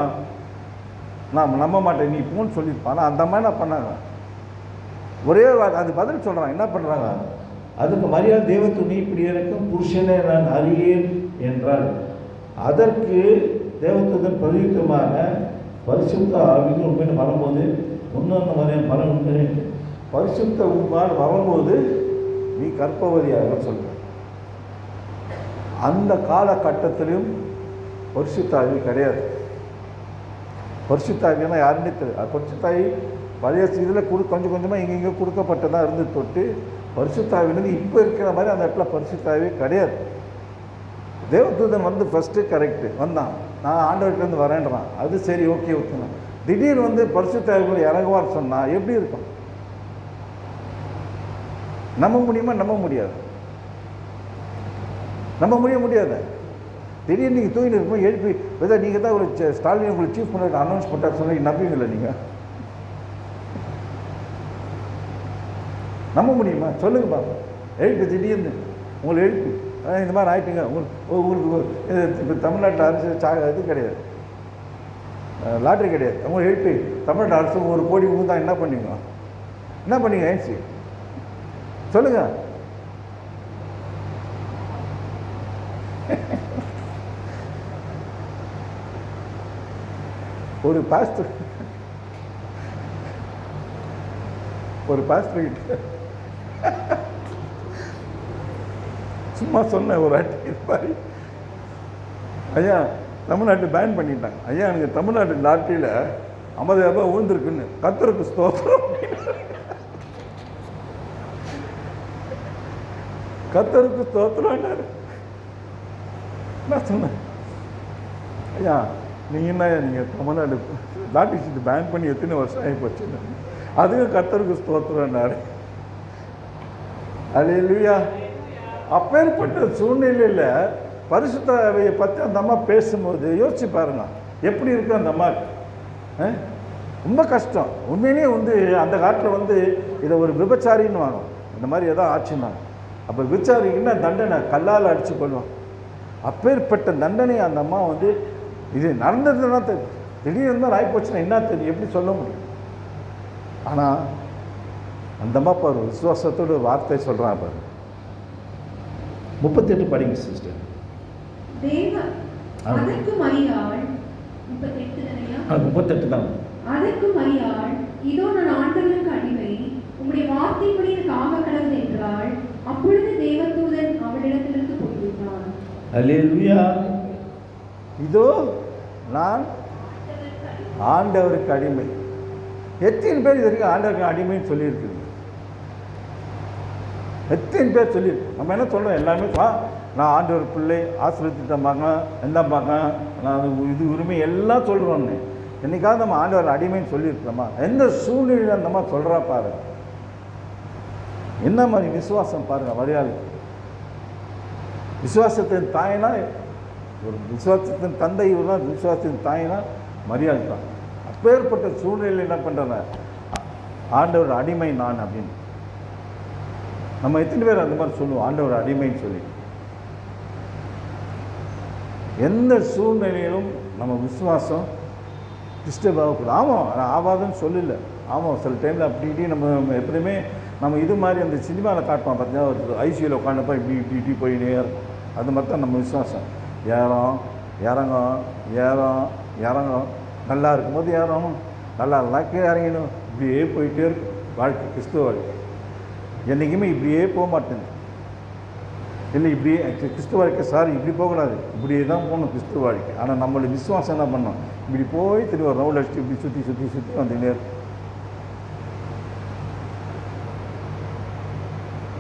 S1: நான் நம்ப மாட்டேன் நீ போன்னு சொல்லியிருப்பான். ஆனால் அந்த மாதிரி என்ன பண்ணாங்க, ஒரே அது பதில் சொல்கிறாங்க. என்ன பண்ணுறாங்க, அதுக்கு மரியாதை தேவதூதன் இப்படி இருக்கும் புருஷனே நான் அறியேன் என்றால், அதற்கு தேவதூதன் பிரதியுத்தமாக பரிசுத்த ஆவியும் உண்மைன்னு வரும்போது இன்னொன்று மரம் பரிசுத்த உண்மையால் வரும்போது நீ கர்ப்பவதியாக சொல்ற. அந்த காலகட்டத்திலும் பரிசுத்தாவி கிடையாது. பரிசுத்தாவினா யாருன்னே தெரியாது. பரிசுத்தாவி பழைய இதில் கொஞ்சம் கொஞ்சமாக இங்கே கொடுக்கப்பட்டதாக இருந்து தொட்டு பரிசுத்தாவிலேருந்து இப்போ இருக்கிற மாதிரி அந்த இடத்துல பரிசுத்தாவே கிடையாது. தேவதூதன் வந்து ஃபஸ்ட்டு கரெக்டு வந்தான், நான் ஆண்டவர்கிட்டருந்து வரேன்றான், அது சரி ஓகே ஊற்றணும். திடீர்னு வந்து பரிசுத்தாவிகள் இறங்குவார் சொன்னால் எப்படி இருக்கும்? நம்ப முடியுமா? நம்ப முடியாது. நம்ப முடியாது. திடீர்னு நீங்கள் தூங்கிட்டு இருக்கும்போது எழுப்பி விதா நீங்கள் தான் ஒரு ஸ்டாலின் உங்களுக்கு சீஃப் மினிஸ்டர் அனௌன்ஸ் பண்ணுறாரு சொன்னால் நம்புவீங்களா? நீங்கள் நம்ப முடியுமா? சொல்லுங்க பாப்பா. எழுப்பி திடீர்னு உங்களை எழுப்பி இந்த மாதிரி ஆகிட்டுங்க உங்களுக்கு இப்போ தமிழ்நாட்டில் அரசு இது கிடையாது, லாட்ரி கிடையாது. அவங்க எழுப்பி தமிழ்நாட்டு அரசு 1 கோடி ஊந்தா என்ன பண்ணுவீங்க? என்ன பண்ணீங்க? ஏன்சி சொல்லுங்க. ஒரு பாஸ்டர் கிட்ட சும்மா சொன்ன ஒரு அட்டி மாதிரி, ஐயா தமிழ்நாட்டு பேன் பண்ணிட்டாங்க, ஐயா எனக்கு தமிழ்நாட்டு லாட்டரியில் 50,000 ரூபாய் விழுந்துருக்குன்னு, கர்த்தருக்கு ஸ்தோத்திரம், கர்த்தருக்கு ஸ்தோத்திரம்னாரு. நான் சொன்னேன், ஐயா நீங்கள் என்ன நீங்கள் தமிழ்நாடு லாட்டரி சீட்டு பேன் பண்ணி எத்தனை வருஷம் ஆகி போச்சுன்னு, அதுவும் கர்த்தருக்கு ஸ்தோத்திரம்னாரு. அல்லேலூயா. அப்பேற்பட்ட சூழ்நிலையில் பரிசுத்தாவியை பற்றி அந்த அம்மா பேசும்போது யோசிச்சு பாருங்க எப்படி இருக்கு அந்த அம்மாவுக்கு. ரொம்ப கஷ்டம் உண்மையிலேயே. வந்து அந்த காலத்தில் வந்து இதை ஒரு விபச்சாரின்னு வாங்கும், இந்த மாதிரி ஏதோ ஆச்சுன்னா அப்போ விபச்சாரின்னா தண்டனை கல்லால் அடித்து கொள்வான். அப்பேற்பட்ட தண்டனை அந்த அம்மா வந்து இது நடந்ததுன்னா தெரியும், திடீர்னு தான் ஆகிப்போச்சுன்னா என்ன தெரியும், எப்படி சொல்ல முடியும்? ஆனால் அந்த அம்மா பாரு விசுவாசத்தோட ஒரு வார்த்தை சொல்கிறான் பாரு. 38 படிங்க சிஸ்டர்.
S2: அதற்கு மரியாள்
S1: 38 தான்.
S2: அதற்கு மரியாள், இதோ நான் ஆண்டவருக்கு அடிமை, உம்முடைய வார்த்தைப்படி எனக்கு ஆக கடவுள் என்றாள். அப்பொழுது தேவதூதன் அவளிடத்திலிருந்து போய்விட்டான்.
S1: அல்லேலூயா. இதோ நான் ஆண்டவருக்கு அடிமை. எத்தனை பேர் இது வரைக்கும் ஆண்டவருக்கு அடிமைன்னு சொல்லியிருக்குது? எத்தனை பேர் சொல்லியிருக்கு? நம்ம என்ன சொல்கிறோம், எல்லாமே நான் ஆண்டவர் பிள்ளை, ஆசிரியத்திட்டம்பாங்க, எல்லாம்பாங்க, நான் இது உரிமை எல்லாம் சொல்கிறோன்னு. என்னைக்காவது நம்ம ஆண்டவர் அடிமைன்னு சொல்லியிருக்கிறோமா? எந்த சூழ்நிலையில் அந்த மாதிரி சொல்கிறா பாரு. என்ன மாதிரி விசுவாசம் பாருங்கள். மரியாதை விசுவாசத்தின் தாயினா, ஒரு விசுவாசத்தின் தந்தை இவர்தான், விசுவாசத்தின் தாயினா மரியாதை தான். அப்பேற்பட்ட சூழ்நிலையில் என்ன பண்ணுறேன், ஆண்டவர் அடிமை நான் அப்படின்னு. நம்ம எத்தனை பேர் அந்த மாதிரி சொல்லுவோம் ஆண்டவர் அடிமைன்னு சொல்லி? எந்த சூழ்நிலையிலும் நம்ம விசுவாசம் டிஸ்டர்ப் ஆகக்கூடாது. ஆமாம், ஆகாதுன்னு சொல்லலை. ஆமாம், சில டைமில் அப்படி இப்படி நம்ம எப்படியுமே நம்ம இது மாதிரி அந்த சினிமாவில் காட்டுவோம் பார்த்தீங்கன்னா, ஒரு ஐசியூவில் உட்காந்துப்பா இப்படி இப்படி இப்படி போயிட்டே இருக்கும். அது மாதிரி தான் நம்ம விசுவாசம். ஏறம் இறங்கும், ஏறம் இறங்கும். நல்லா இருக்கும்போது ஏறும், நல்லா இல்லாக்கே இறங்கணும். இப்படியே போயிட்டே இருக்கும் வாழ்க்கை, கிறிஸ்துவ வாழ்க்கை. என்றைக்குமே இப்படியே போக மாட்டேங்குது. இல்லை இப்படியே கிறிஸ்துவ வாழ்க்கை இப்படி போகக்கூடாது, இப்படியே தான் போகணும் கிறிஸ்துவ வாழ்க்கை. ஆனால் நம்மளுடைய விசுவாசம் என்ன பண்ணோம்? இப்படி போய் திரும்ப ஒரு ரவுண்ட் அடிச்சுட்டு இப்படி சுற்றி சுற்றி சுற்றி வந்துட்டே இருக்கும்.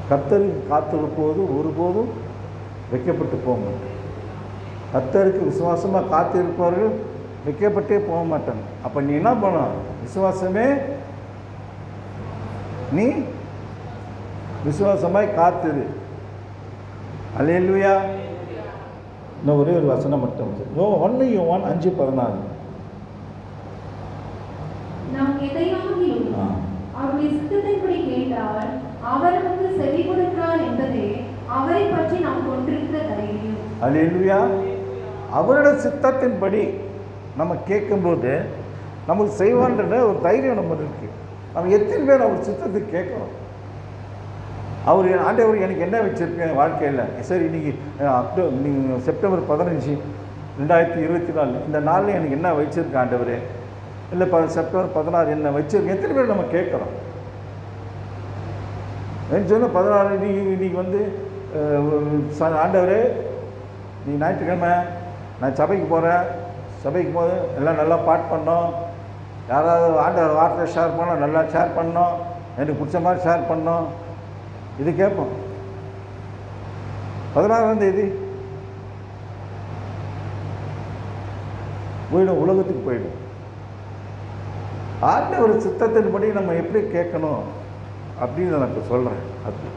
S1: கர்த்தருக்கு காத்திருப்போது ஒருபோதும் வைக்கப்பட்டு போக மாட்டேன். கர்த்தருக்கு விசுவாசமாக காத்திருப்பவர்கள் வைக்கப்பட்டே போக மாட்டாங்க. அப்போ நீ என்ன பண்ண? விசுவாசமே நீ விசுவாசமாய் காத்திரு. அல்லேலூயா. இன்னும் ஒரே ஒரு வசனம் மட்டும் 1 யோவான் 5:14.
S2: நாம் எதையாகிலும் அவருடைய சித்தத்தின்படி கேட்டால் அவர் நமக்கு செவி கொடுக்கிறார் என்பதே அவரை பற்றி நாம் கொண்டிருக்கிற தைரியம்.
S1: அல்லேலூயா. அவரோட சித்தத்தின்படி நம்ம கேட்கும்போது நமக்கு செய்வான்ற ஒரு தைரியம் நம்ம இருக்கு. நம்ம எத்தனை பேர் அவர் சித்தத்துக்கு கேட்குறோம்? ஆண்டவர் எனக்கு என்ன வச்சுருக்கேன் வாழ்க்கையில்? சரி, இன்றைக்கி செப்டம்பர் 15, 2024 இந்த நாளில் எனக்கு என்ன வச்சுருக்கேன் ஆண்டவர்? இல்லை செப்டம்பர் 16 என்ன வச்சுருக்கேன்? எத்தனை பேர் நம்ம கேட்குறோம்? சொன்ன 16 இன்னைக்கு வந்து ஆண்டவரே நீ ஞாயிற்றுக்கிழமை நான் சபைக்கு போகிறேன், சபைக்கு போது எல்லாம் நல்லா பாட்டு பண்ணோம், யாராவது ஆண்டவர் வார்த்தை ஷேர் பண்ணோம், நல்லா ஷேர் பண்ணோம், எனக்கு பிடிச்ச மாதிரி ஷேர் பண்ணோம், இது கேட்போம். 16ஆம் தேதி போயிடும், உலகத்துக்கு போயிடும். ஆண்டவர் சித்தத்தின்படி நம்ம எப்படி கேட்கணும் அப்படின்னு எனக்கு சொல்கிறேன். அது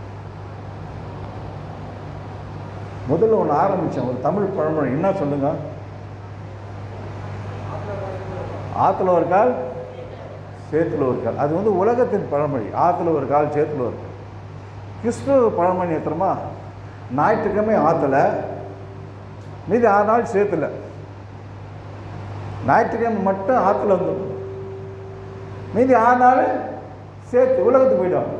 S1: முதல்ல ஒன்று ஆரம்பித்தேன், ஒரு தமிழ் பழமொழி என்ன சொல்லுங்க? ஆற்றுல ஒரு கால் சேத்துல ஒரு கால். அது வந்து உலகத்தின் பழமொழி. ஆற்றுல ஒரு கால் சேத்துல ஒரு கால். கிறிஸ்துவ பழமொழி எத்தனமா? ஞாயிற்றுக்கிழமை ஆற்றுல, மீதி 6 நாள் சேத்துல. ஞாயிற்றுக்கிழமை மட்டும் ஆற்றுல வந்துடும், மீதி 6 நாள் சேர்த்து உலகத்துக்கு போயிடும்.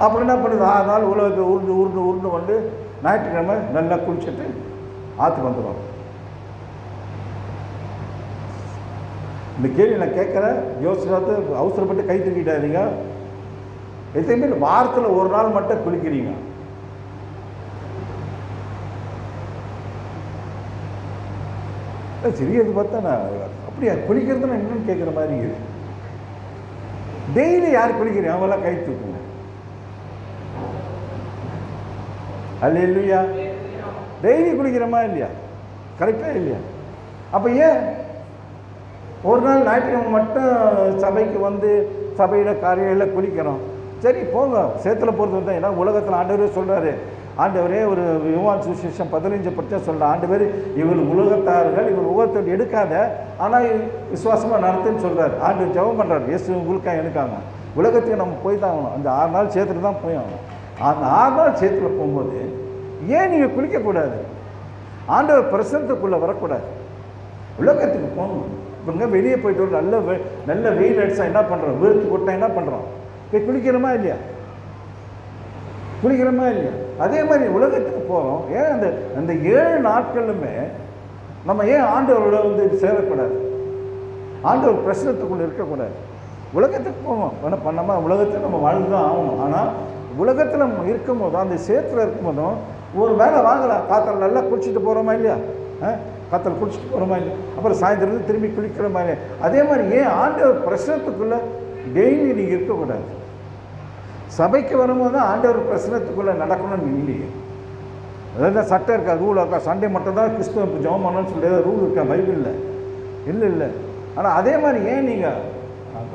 S1: அப்புறம் என்ன பண்ணுது? 6 நாள் உலகத்தை உருண்டு உருண்டு உருண்டு வந்து ஞாயிற்றுக்கிழமை நல்லா குளிச்சுட்டு ஆற்றுக்கு வந்துடும். இந்த கேள்வி நான் கேட்குறேன், யோசிச்சு அவசரப்பட்டு கை தூக்கிட்டாதீங்க. எத்தனை வாரத்தில் ஒரு நாள் மட்டும் குளிக்கிறீங்க? சிறியது பார்த்தா நான் அப்படியா குளிக்கிறது நான் இன்னும் கேட்குற மாதிரி இருக்குது. டெய்லி யார் குளிக்கிறீங்க? அவங்களாம் கை தூக்குங்க. அல்லேலூயா. டெய்லி குளிக்கிறோமா இல்லையா? கரெக்டாக இல்லையா? அப்போ ஏன் ஒரு நாள் ஞாயிற்றுக்கிழமை மட்டும் சபைக்கு வந்து சபையில் காரியங்களில் குளிக்கிறோம்? சரி போங்க, சேத்துல போகிறது தான். ஏன்னா உலகத்தில் ஆண்டவரே சொல்கிறாரு, ஆண்டவரே ஒரு யோவான் சுவிசேஷம் 15 சொல்கிற ஆண்டவர் இவர் உலகத்தார்கள், இவர் உலகத்தை எடுக்காத ஆனால் விசுவாசமாக நடத்துன்னு சொல்கிறார். ஆண்டவர் ஜெபம் பண்ணுறாரு, இயேசு உங்களுக்காக எடுக்காங்க. உலகத்துக்கு நம்ம போய் தான் ஆகணும். அந்த 6 நாள் சேத்துல தான் போய் ஆகணும். அந்த 6 நாள் சேத்துல போகும்போது ஏன் நீங்கள் குளிக்கக்கூடாது? ஆண்டவர் பிரசனத்துக்குள்ளே வரக்கூடாது, உலகத்துக்கு போகணும். இப்போங்க வெளியே போயிட்டு ஒரு நல்ல வெயில் அடித்தா என்ன பண்ணுறோம்? வெறுத்து கொட்டா என்ன பண்ணுறோம்? போய் குளிக்கிறோமா இல்லையா? குளிக்கிறோமா இல்லையா? அதே மாதிரி உலகத்துக்கு போகிறோம். ஏன் அந்த 7 நாட்களுமே நம்ம ஏன் ஆண்டவரோட வந்து சேரக்கூடாது? ஆண்டவர் பிரசனத்துக்குள்ளே இருக்கக்கூடாது? உலகத்துக்கு போவோம், என்ன பண்ணாமல் உலகத்தை நம்ம வாழ்ந்து தான் ஆகணும். ஆனால் உலகத்தில் நம்ம இருக்கும் போதும், அந்த சேத்துல இருக்கும் போதும் ஒரு வேலை வாங்கலாம். காத்தல் நல்லா குளிச்சுட்டு போகிறோமா இல்லையா? காத்தல் குளிச்சுட்டு போகிறோமா இல்லையா? அப்புறம் சாயந்தரம் திரும்பி குளிக்கிறோமா இல்லையா? அதே மாதிரி ஏன் ஆண்டவர் பிரசனத்துக்குள்ளே டெய்லி நீங்கள் இருக்கக்கூடாது? சபைக்கு வரும்போது தான் ஆண்டவர் பிரசனத்துக்குள்ளே நடக்கணும்னு இல்லையே. அதாவது சட்டம் இருக்கா, ரூல் இருக்கா? சண்டே மட்டும் தான் கிறிஸ்துவ ஜெபம் பண்ணணும்னு சொல்லி ரூல் இருக்கா பைபிளில்? இல்லை. ஆனால் அதே மாதிரி ஏன் நீங்கள்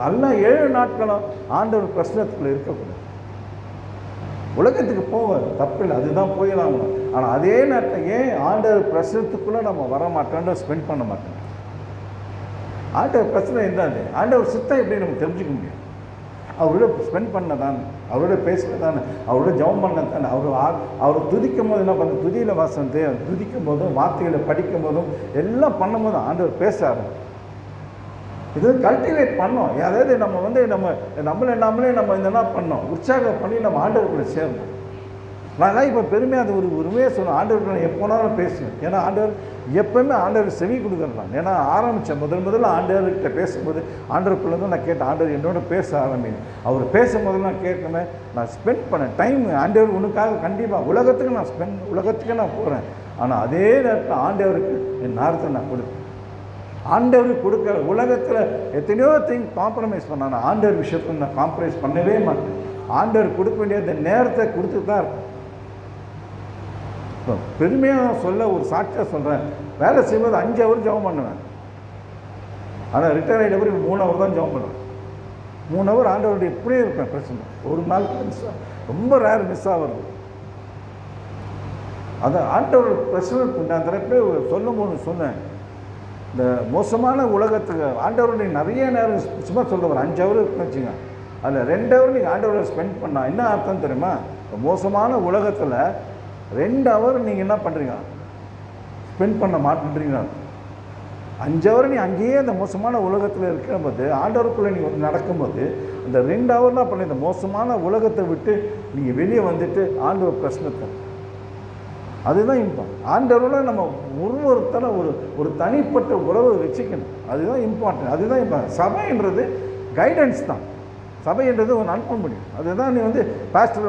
S1: எல்லாம் 7 நாட்களும் ஆண்டவர் பிரசனத்துக்குள்ளே இருக்கக்கூடாது? உலகத்துக்கு போவார், தப்பில்லை, அதுதான் போயிடலாம். ஆனால் அதே நேரத்தில் ஏன் ஆண்டவர் பிரசனத்துக்குள்ளே நம்ம வர மாட்டோம், ஸ்பெண்ட் பண்ண மாட்டோம்? ஆண்டவர் பிரச்சனை இருந்தாது, ஆண்டவர் சித்தம் எப்படி நம்ம தெரிஞ்சுக்க முடியும்? அவரோட ஸ்பெண்ட் பண்ண தானே, அவரோட பேசுகிறது தானே, அவரோட ஜெபம் பண்ண தானே. அவரை துதிக்கும் போது என்ன பண்ண, துதியில் வாசனத்தை துதிக்கும் போதும் வார்த்தைகளை படிக்கும் போதும் எல்லாம் பண்ணும் போதும் ஆண்டவர் பேசுகிறாரு. இது கல்டிவேட் பண்ணோம். அதாவது நம்மளை நம்ம என்ன பண்ணோம், உற்சாகம் பண்ணி நம்ம ஆண்டவர்களை சேரணும். நான் இப்போ பெருமையாக அது ஒரு உரிமையாக சொன்னேன், ஆண்டவர்களை நான் எப்போனாலும் பேசுவேன். ஏன்னா ஆண்டவர் எப்போவுமே ஆண்டவர் செவி கொடுக்குறான். ஏன்னா ஆரம்பித்தேன் முதல்ல ஆண்டவர்கிட்ட பேசும்போது ஆண்டவருக்குள்ளே தான் நான் கேட்டேன், ஆண்டவர் என்னோட பேச ஆரம்பிங்க. அவர் பேசும்போது நான் கேட்கணும், நான் ஸ்பெண்ட் பண்ணேன் டைம். ஆண்டவர் உனக்காக கண்டிப்பாக உலகத்துக்கு நான் போகிறேன். ஆனால் அதே நேரத்தில் ஆண்டவருக்கு என் நேரத்தை நான் கொடுப்பேன். ஆண்டவருக்கு கொடுக்குற உலகத்தில் எத்தனையோ காம்ப்ரமைஸ் பண்ணான், ஆண்டவர் விஷயத்தில் நான் காம்ப்ரமைஸ் பண்ணவே மாட்டேன். ஆண்டவர் கொடுக்க வேண்டிய இந்த நேரத்தை கொடுத்துட்டு தான் இருக்கும். இப்போ பெருமையாக சொல்ல ஒரு சாட்சியாக சொல்கிறேன், வேலை செய்யும்போது 5 ஹவர் ஜெபம் பண்ணுவேன். ஆனால் ரிட்டையர் ஆகிட்ட பிறகு 3 ஹவர் தான் ஜெபம் பண்ணுவேன். 3 ஹவர் ஆண்டவருடைய இப்படியே இருப்பேன். பிரச்சனை ஒரு நாள் ரொம்ப ரேர் மிஸ் ஆகிறது. அதை ஆண்டவர் பிரச்சனை நான் தரப்பே சொல்லும்போது சொன்னேன், இந்த மோசமான உலகத்துக்கு ஆண்டவருடைய நிறைய நேரம் சும்மா சொல்லுவார். 5 ஹவர் இருக்குன்னு வச்சுங்க, அதில் 2 ஹவர் நீங்கள் ஆண்டவரை ஸ்பெண்ட் பண்ணால் என்ன அர்த்தம் தெரியுமா? மோசமான உலகத்தில் 2 ஹவர் நீங்கள் என்ன பண்ணுறீங்க, ஸ்பெண்ட் பண்ண மாட்டேன்றீங்க. 5 ஹவர் நீ அங்கேயே அந்த மோசமான உலகத்தில் இருக்கும்போது ஆண்டவருக்குள்ளே நீங்கள் நடக்கும்போது இந்த 2 ஹவர்லாம் பண்ணி இந்த மோசமான உலகத்தை விட்டு நீங்கள் வெளியே வந்துட்டு ஆண்டவர் பிரச்சனத்தை, அதுதான் இம்பார்ட்டன்ட். ஆண்டவரோட நம்ம ஒருத்தர ஒரு தனிப்பட்ட உறவை வச்சுக்கணும். அதுதான் இம்பார்ட்டன்ட். அதுதான் இம்பார்ட்டன்ட். சபைன்றது கைடன்ஸ் தான். சபைன்றது ஒரு அனுப்ப முடியும். அதுதான் நீ பாஸ்டர்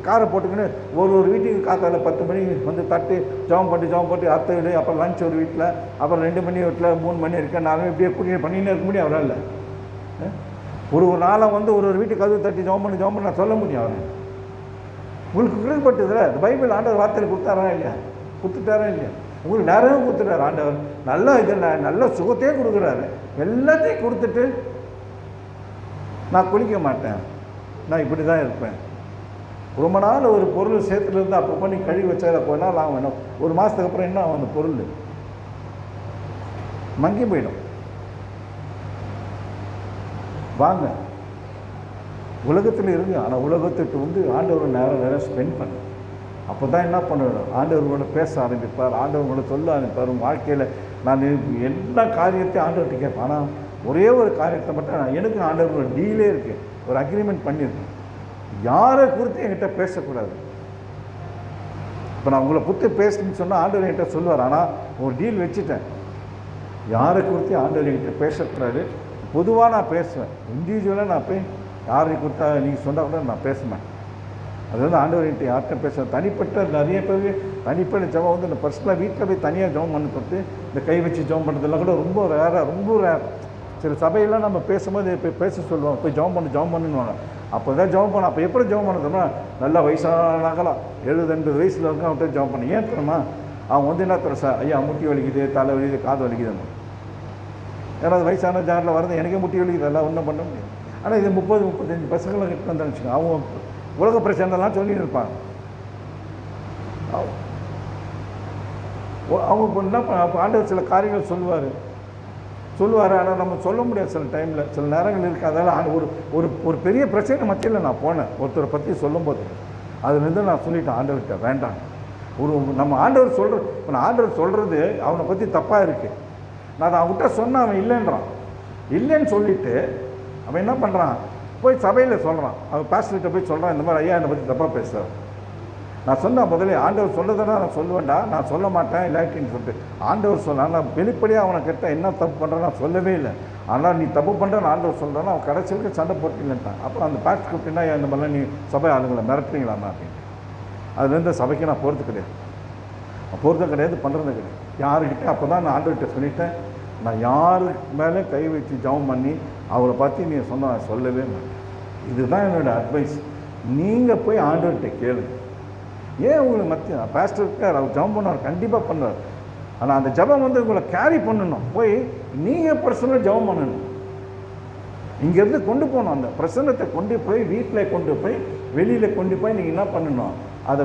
S1: காரை போட்டுக்கின்னு ஒரு வீட்டுக்கு காத்தால 10 மணி தட்டு ஜெபம் பண்ணி அடுத்த வீடு, அப்புறம் லஞ்ச் ஒரு வீட்டில், அப்புறம் 2 மணி வீட்டில், 3 மணி இருக்க 4 மணி இப்படியே கூட்டிகிட்டு பண்ணின்னு இருக்க முடியும் அவரால். ஒரு நாளை ஒரு வீட்டுக்கு கதவு தட்டி ஜெபம் பண்ணி நான் சொல்ல முடியும் அவரை. உங்களுக்கு குறிப்பிட்டதில்ல இந்த பைபிள் ஆண்டவர் வார்த்தையில் கொடுத்தாரா இல்லையா? உங்களுக்கு நிறைய கொடுத்துட்டார் ஆண்டவர். நல்ல சுகத்தையே கொடுக்குறாரு. எல்லாத்தையும் கொடுத்துட்டு நான் குளிக்க மாட்டேன், நான் இப்படி தான் இருப்பேன். ரொம்ப நாள் ஒரு பொருள் சேர்த்துலேருந்து அப்போ பண்ணி கழுவி வச்சால போனால் நான் வேணும், 1 மாதத்துக்கு அப்புறம் என்ன அந்த பொருள் மங்கி போயிடும். வாங்க உலகத்தில் இருங்க, ஆனால் உலகத்துக்கு ஆண்டவர் நேரம் ஸ்பெண்ட் பண்ணு. அப்போ தான் என்ன பண்ணுவேன், ஆண்டவர்களோட பேச ஆரம்பிப்பார், ஆண்டவர்களோட சொல்ல ஆரம்பிப்பார். வாழ்க்கையில் நான் எல்லா காரியத்தையும் ஆண்டவர்கிட்ட கேட்பேன். ஆனால் ஒரே ஒரு காரியத்தை மட்டும் எனக்கு ஆண்டவர்களோட டீலே இருக்குது, ஒரு அக்ரிமெண்ட் பண்ணியிருக்கேன், யாரை குறித்து என்கிட்ட பேசக்கூடாது. இப்போ நான் உங்களை புத்து பேசணும்னு சொன்னால் ஆண்டவர் என்கிட்ட சொல்லுவார். ஆனால் ஒரு டீல் வச்சுட்டேன், யாரை குறித்து ஆண்டவர் என்கிட்ட பேசக்கூடாது. பொதுவாக நான் பேசுவேன், இண்டிவிஜுவலாக நான் போய் யாரை கொடுத்தா நீங்கள் சொன்னால் கூட நான் பேசுவேன். அது ஆண்டவர் என்கிட்ட யார்கிட்ட பேசுவேன். தனிப்பட்ட நிறைய பேர் தனிப்பட்ட ஜெபம் இந்த பர்சனலாக வீட்டில் போய் தனியாக ஜெபம் பண்ணி கொடுத்து இந்த கை வச்சு ஜெபம் பண்ணுறதெல்லாம் கூட ரொம்ப ரேர். சில சபையெல்லாம் நம்ம பேசும்போது இப்போ பேச சொல்லுவோம், போய் ஜெபம் பண்ணுவாங்க. அப்போ தான் ஜெபம் பண்ண, அப்போ எப்படி ஜெபம் பண்ணதுன்னா நல்லா வயசானாங்களாம் 70-80 வயசில் இருக்கும் அவன்கிட்ட ஜெபம் பண்ணி. ஏன் தெரியுமா, அவங்க என்ன தர சார், ஐயா முட்டி வலிக்குது, தலை வலிக்குது, காது வலிக்குதுன்னு. யாராவது வயசான ஜாரில் வரது எனக்கே முட்டி வலிக்குது, எல்லாம் ஒன்றும் பண்ண முடியாது. ஆனால் இது 30-35 பசங்களை கிட்ட வந்து வச்சுக்கோங்க, அவங்க உலக பிரச்சனைலாம் சொல்லிட்டு இருப்பாங்க. அவங்க என்ன ஆண்டவர் சில காரியங்கள் சொல்லுவார். ஆனால் நம்ம சொல்ல முடியாது சில டைமில், சில நேரங்கள் இருக்குது. அதனால் ஒரு பெரிய பிரச்சனை மத்தியில் நான் போனேன் ஒருத்தரை பற்றி சொல்லும்போது. அதுலேருந்து நான் சொல்லிட்டேன் ஆண்டவர்கிட்ட, வேண்டாம். நம்ம ஆண்டவர் இப்போ நான் ஆண்டவர் சொல்கிறது அவனை பற்றி தப்பாக இருக்குது. நான் அதை அவன்கிட்ட சொன்னால் அவன் இல்லைன்னு சொல்லிவிட்டு அவன் என்ன பண்ணுறான், போய் சபையில் சொல்கிறான், அவன் பாஸ்டர்கிட்ட போய் சொல்கிறான், இந்த மாதிரி ஐயா என்னை பற்றி தப்பாக பேசுகிறார். நான் சொன்னேன் முதலே, ஆண்டவர் சொல்லதுன்னா நான் சொல்லுவேன்டா, நான் சொல்ல மாட்டேன் இல்லாட்டின்னு சொல்லிட்டு ஆண்டவர் சொன்னான். நான் வெளிப்படையாக அவனை கேட்டால் என்ன தப்பு பண்ணுறேன் நான் சொல்லவே இல்லை. ஆனால் நீ தப்பு பண்ணுறேன்னு ஆண்டவர் சொல்கிறான்னா அவன் கடைசிக்கு சண்டை போட்டில்லைன்ட்டான். அப்புறம் அந்த பாஸ்டர் கூப்பிட்டுனா இந்த மாதிரிலாம் நீ சபை ஆளுங்களை மிரட்டுறீங்களாண்ணா அப்படின்னு. அதுலேருந்து சபைக்கு நான் போகிறது கிடையாது, பண்ணுறது கிடையாது யாருக்கிட்டே. அப்போ தான் நான் ஆண்டவர்கிட்ட சொல்லிட்டேன், நான் யாருக்கு மேலே கை வச்சு ஜெபம் பண்ணி அவளை பற்றி நீ சொன்ன சொல்லவே மாட்டேன். இதுதான் என்னோடய அட்வைஸ். நீங்கள் போய் ஆண்டவர்கிட்ட கேளுங்க. ஏன் உங்களுக்கு மத்திய பாஸ்டர் இருக்கார், அவர் ஜெபம் பண்ணுவார், கண்டிப்பாக பண்ணுவார். ஆனால் அந்த ஜெபம் உங்களை கேரி பண்ணணும். போய் நீங்கள் பர்சனலாக ஜெபம் பண்ணணும். இங்கேருந்து கொண்டு போகணும், அந்த பிரசன்னத்தை கொண்டு போய் வீட்டில் கொண்டு போய் வெளியில் கொண்டு போய் நீங்கள் என்ன பண்ணணும், அதை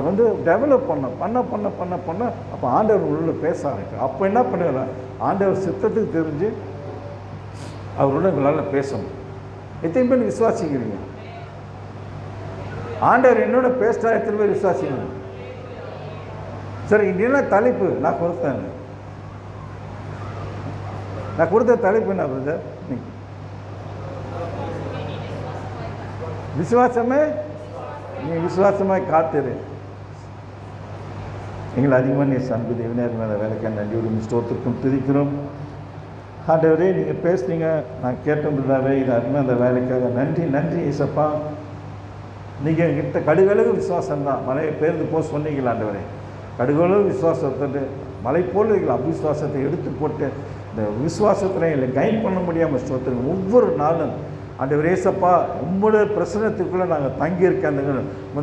S1: டெவலப் பண்ண அப்போ ஆண்டவர் உள்ள பேச ஆரம்பிக்கும். அப்போ என்ன பண்ணுவேன், ஆண்டவர் சித்தத்துக்கு தெரிஞ்சு அவரோட உங்களால் பேசணும். எத்தனை பேர் விசுவாசிக்கிறீங்க? ஆண்டவர் என்னோட பேசுகிறா எத்தனை பேர் விசுவாசிக்கிறீங்க? சரி, என்ன தலைப்பு நான் கொடுத்த தலைப்பு என்ன பிரதர்? விசுவாசமே, நீ விசுவாசமாய் காத்திரு. எங்களை அதிகமாக நீ அன்பு தேவனே மேலே வேலைக்கான நன்றியோடும் ஸ்தோத்திரக்கும் துதிக்கிறோம். ஆண்டவரே, நீங்கள் பேசுனீங்க, நான் கேட்டிருந்ததாவே இது அருமையாக அந்த வேலைக்காக நன்றி ஏசப்பா. நீங்கள் எங்கிட்ட கடுகளவு விசுவாசம்தான் மலையை பேர்ந்து போக சொன்னீங்களா ஆண்டவரே. கடுகளவு விசுவாசத்தை மலை போல் எங்களை அவிசுவாசத்தை எடுத்து போட்டு இந்த விசுவாசத்தில் எங்களை கைட் பண்ண முடியாமல் ஸ்தோத்திரம். ஒவ்வொரு நாளும் ஆண்டவரே ஏசப்பா, உங்களுடைய பிரசனத்துக்குள்ளே நாங்கள் தங்கியிருக்க அந்த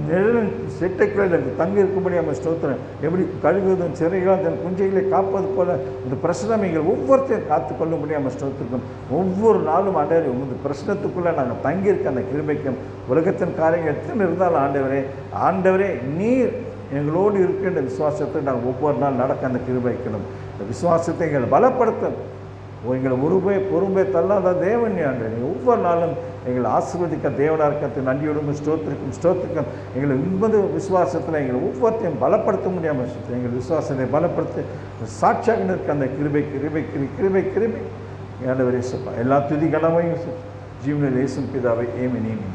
S1: நிழலின் செட்டைக்குள்ளே நாங்கள் தங்கியிருக்க முடியாமல் ஸ்தோத்திரம். எப்படி கழுகுதும் சிறைகளும் தன் குஞ்சைகளை காப்பது போல இந்த பிரசனம் எங்கள் ஒவ்வொருத்தையும் காத்துக்கொள்ள முடியாமல் ஸ்தோத்திருக்கும். ஒவ்வொரு நாளும் ஆண்டவரே உங்கள் பிரசனத்துக்குள்ளே நாங்கள் தங்கியிருக்க அந்த கிருபைக்கும் உலகத்தின் காரியங்கள் எத்தனை இருந்தாலும் ஆண்டவரே நீர் எங்களோடு இருக்கின்ற விசுவாசத்தை நாங்கள் ஒவ்வொரு நாள் நடக்க அந்த கிருபைக்கணும். இந்த விசுவாசத்தை எங்களை பலப்படுத்தும். எங்களை பொறுமை தள்ளாத தேவன் ஆண்டவரே. ஒவ்வொரு நாளும் எங்களை ஆசீர்வதிக்க தேவனாக இருக்கிறது நன்றியோடும் ஸ்தோத்திரிக்கும். எங்களை உண்மது விசுவாசத்தில் எங்களை ஒவ்வொருத்தையும் பலப்படுத்த முடியாமல் எங்கள் விசுவாசத்தை பலப்படுத்தி சாட்சியாக நிற்க அந்த கிருபை ஆண்டவரே சப்பா. எல்லா துதி கனமையும் ஜீவனில் இயேசு பிதாவை ஏமி நீமி.